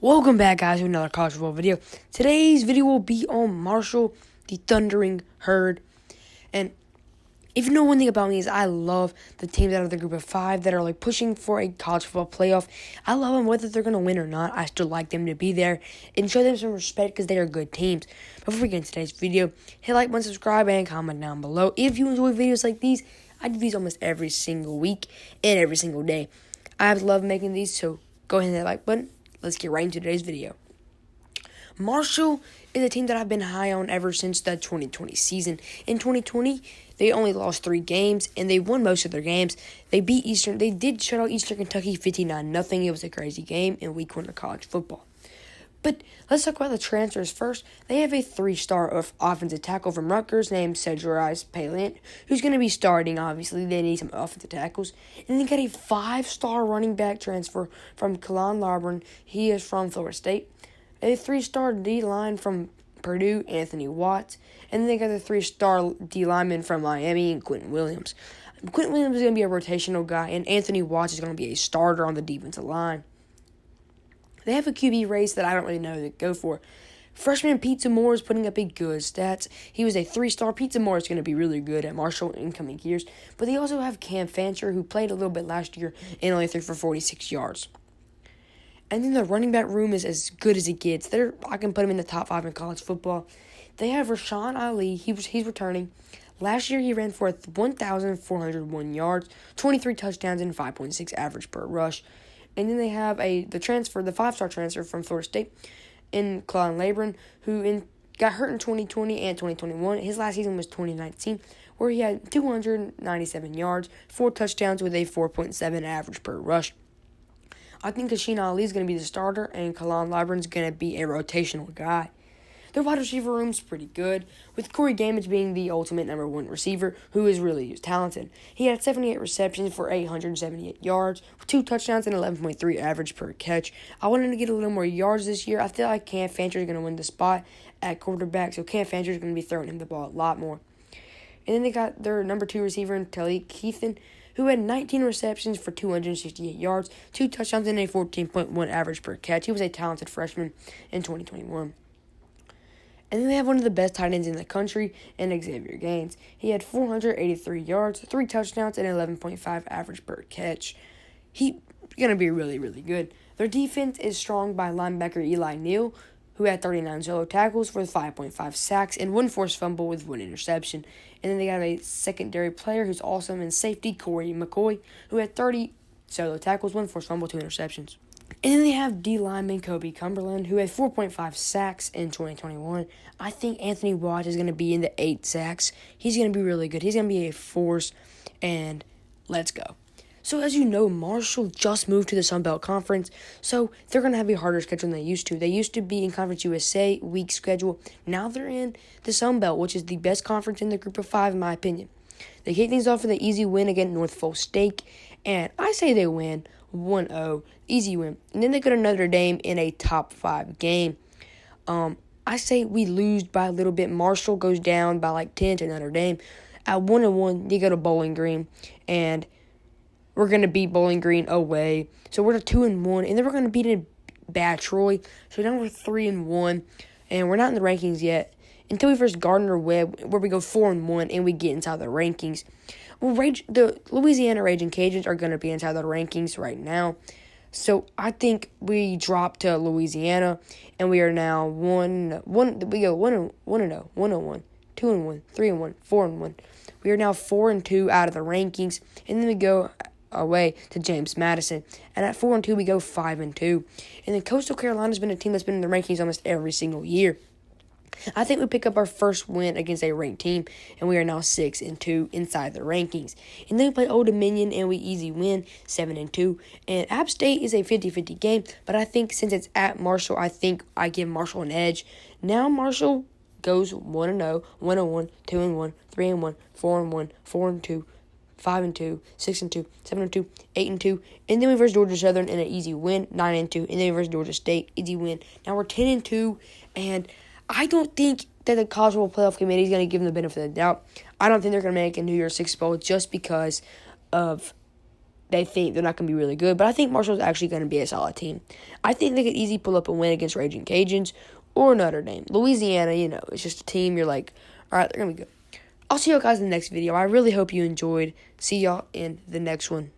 Welcome back, guys, to another college football video. Today's video will be on Marshall, the Thundering Herd. And if you know one thing about me is I love the teams out of the group of five that are pushing for a college football playoff. I love them whether they're going to win or not. I still like them to be there and show them some respect because they are good teams. Before we get into today's video, hit like, subscribe, and comment down below. If you enjoy videos like these, I do these almost every single week and every single day. I love making these, so go ahead and hit that like button. Let's get right into today's video. Marshall is a team that I've been high on ever since the 2020 season. In 2020, they only lost 3 games, and they won most of their games. They beat Eastern. They did shut out Eastern Kentucky 59-0. It was a crazy game in week 1 of college football. But let's talk about the transfers first. They have a 3-star offensive tackle from Rutgers named Cedric Palant, who's going to be starting, obviously. They need some offensive tackles. And they got a 5-star running back transfer from Kalon Labron. He is from Florida State. A 3-star D-line from Purdue, Anthony Watts. And then they got a 3-star D-lineman from Miami, and Quentin Williams. Quentin Williams is going to be a rotational guy, and Anthony Watts is going to be a starter on the defensive line. They have a QB race that I don't really know who to go for. Freshman Pete Moore is putting up a good stats. He was a 3-star. Pete Moore is going to be really good at Marshall in coming years. But they also have Cam Fancher, who played a little bit last year and only threw for 46 yards. And then the running back room is as good as it gets. I can put him in the top 5 in college football. They have Rashawn Ali. He's returning. Last year, he ran for 1,401 yards, 23 touchdowns, and 5.6 average per rush. And then they have the 5-star transfer from Florida State in Kalon Labron, who got hurt in 2020 and 2021. His last season was 2019, where he had 297 yards, 4 touchdowns with a 4.7 average per rush. I think Rashawn Ali is going to be the starter, and Kalon Labron is going to be a rotational guy. Their wide receiver room's pretty good, with Corey Gamage being the ultimate number 1 receiver, who is really talented. He had 78 receptions for 878 yards, 2 touchdowns, and 11.3 average per catch. I wanted to get a little more yards this year. I feel like Cam Fancher is going to win the spot at quarterback, so Cam Fancher is going to be throwing him the ball a lot more. And then they got their number 2 receiver in Talik Keithan, who had 19 receptions for 268 yards, 2 touchdowns, and a 14.1 average per catch. He was a talented freshman in 2021. And then they have one of the best tight ends in the country, in Xavier Gaines. He had 483 yards, 3 touchdowns, and 11.5 average per catch. He's going to be really, really good. Their defense is strong by linebacker Eli Neal, who had 39 solo tackles for 5.5 sacks and 1 forced fumble with 1 interception. And then they got a secondary player who's awesome in safety, Corey McCoy, who had 30 solo tackles, 1 forced fumble, 2 interceptions. And then they have D-lineman Kobe Cumberland, who had 4.5 sacks in 2021. I think Anthony Watts is going to be in the 8 sacks. He's going to be really good. He's going to be a force, and let's go. So as you know, Marshall just moved to the Sun Belt Conference, so they're going to have a harder schedule than they used to. They used to be in Conference USA, weak schedule. Now they're in the Sun Belt, which is the best conference in the group of 5, in my opinion. They kick things off with an easy win against North Folk State, and I say they win 1-0, easy win. And then they go to Notre Dame in a top 5 game. I say we lose by a little bit. Marshall goes down by 10 to Notre Dame. At 1-1, they go to Bowling Green, and we're going to beat Bowling Green away. So we're 2-1, and then we're going to beat a bad Troy. So now we're 3-1, and we're not in the rankings yet until we first Gardner Webb, where we go 4-1, and we get inside the rankings. Well, the Louisiana Raging Cajuns are going to be inside the rankings right now. So I think we drop to Louisiana, and we are now 1-0, 1-0, 1-1, 2-1, 3-1, 4-1. We are now 4-2 out of the rankings, and then we go away to James Madison. And at 4-2, we go 5-2. And then Coastal Carolina's been a team that's been in the rankings almost every single year. I think we pick up our first win against a ranked team, and we are now 6-2 inside the rankings. And then we play Old Dominion, and we easy win 7-2. And App State is a 50-50 game, but I think since it's at Marshall, I think I give Marshall an edge. Now Marshall goes 1-0, 1-1, 2-1, 3-1, 4-1, 4-2, 5-2, 6-2, 7-2, 8-2, and then we versus Georgia Southern in an easy win, 9-2, and then we versus Georgia State, easy win. Now we're 10-2, and I don't think that the College Football Playoff Committee is going to give them the benefit of the doubt. I don't think they're going to make a New Year's Six Bowl just because of they think they're not going to be really good. But I think Marshall's actually going to be a solid team. I think they could easily pull up a win against Raging Cajuns or Notre Dame. Louisiana, it's just a team you're like, all right, they're going to be good. I'll see y'all guys in the next video. I really hope you enjoyed. See y'all in the next one.